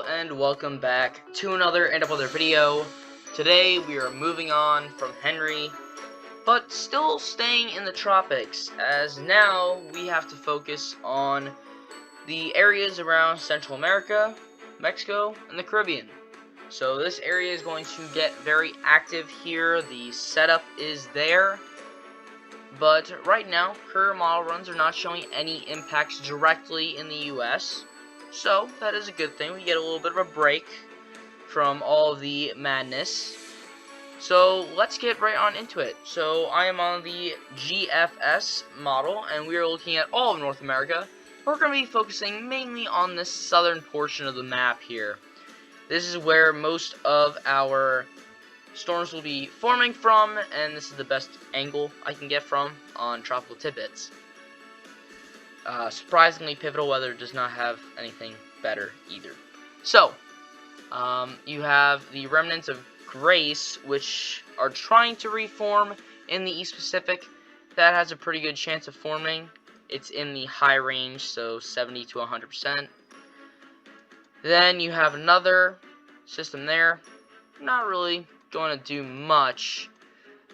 Hello and welcome back to another video. Today we are moving on from Henry, but still staying in the tropics, as now we have to focus on the areas around Central America, Mexico, and the Caribbean. So this area is going to get very active here. The setup is there, but right now current model runs are not showing any impacts directly in the US. So that is a good thing. We get a little bit of a break from all of the madness. So let's get right on into it. So I am on the GFS model, and we are looking at all of North America. We're going to be focusing mainly on this southern portion of the map here. This is where most of our storms will be forming from, and this is the best angle I can get from on Tropical Tidbits. Surprisingly, Pivotal Weather does not have anything better either. So, you have the remnants of Grace, which are trying to reform in the East Pacific. That has a pretty good chance of forming. It's in the high range, so 70 to 100%. Then you have another system there. Not really going to do much.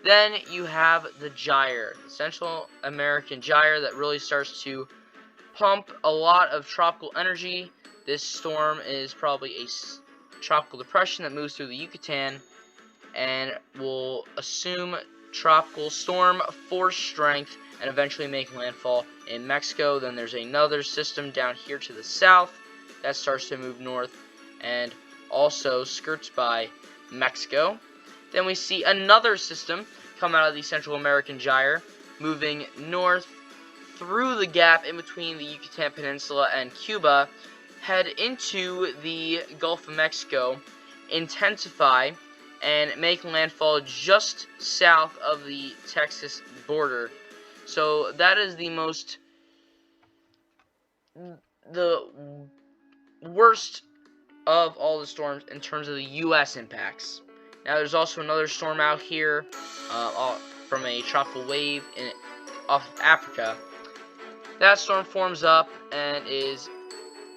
Then you have the Gyre, the Central American Gyre, that really starts to pump a lot of tropical energy. This storm is probably a tropical depression that moves through the Yucatan and will assume tropical storm force strength and eventually make landfall in Mexico. Then there's another system down here to the south that starts to move north and also skirts by Mexico. Then we see another system come out of the Central American Gyre, moving north through the gap in between the Yucatan Peninsula and Cuba, head into the Gulf of Mexico, intensify, and make landfall just south of the Texas border. So that is the worst of all the storms in terms of the U.S. impacts. Now there's also another storm out here from a tropical wave off of Africa. That storm forms up and is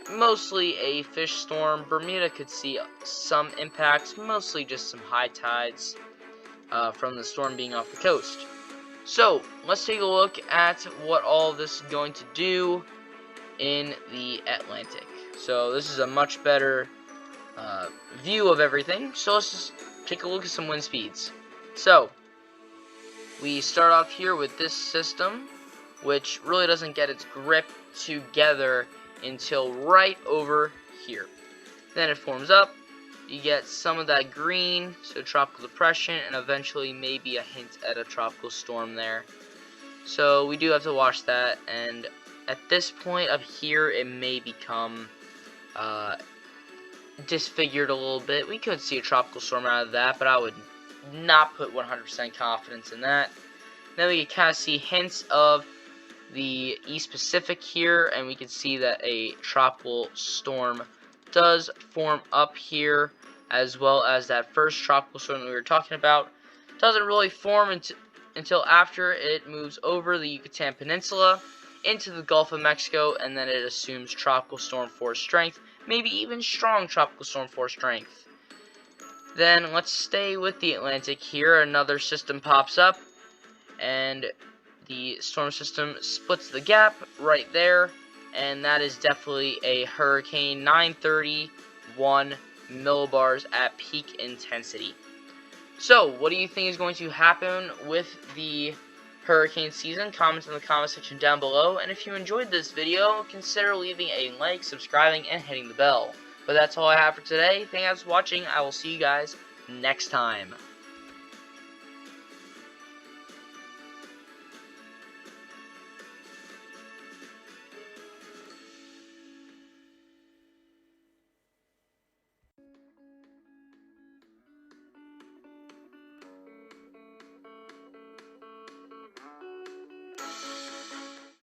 mostly a fish storm. Bermuda could see some impacts, mostly just some high tides from the storm being off the coast. So let's take a look at what all this is going to do in the Atlantic. So this is a much better view of everything. So let's just take a look at some wind speeds. So we start off here with this system, which really doesn't get its grip together until right over here. Then it forms up, you get some of that green, so tropical depression, and eventually maybe a hint at a tropical storm there. So we do have to watch that, and at this point up here it may become disfigured a little bit. We could see a tropical storm out of that, but I would not put 100% confidence in that. Then we can kind of see hints of the East Pacific here, and we can see that a tropical storm does form up here, as well as that first tropical storm that we were talking about doesn't really form until after it moves over the Yucatan Peninsula into the Gulf of Mexico, and then it assumes tropical storm force strength, maybe even strong tropical storm force strength. Then let's stay with the Atlantic here. Another system pops up, and the storm system splits the gap right there, and that is definitely a Hurricane 931 millibars at peak intensity. So, what do you think is going to happen with the hurricane season? Comment in the comment section down below, and if you enjoyed this video, consider leaving a like, subscribing, and hitting the bell. But that's all I have for today. Thanks for watching. I will see you guys next time.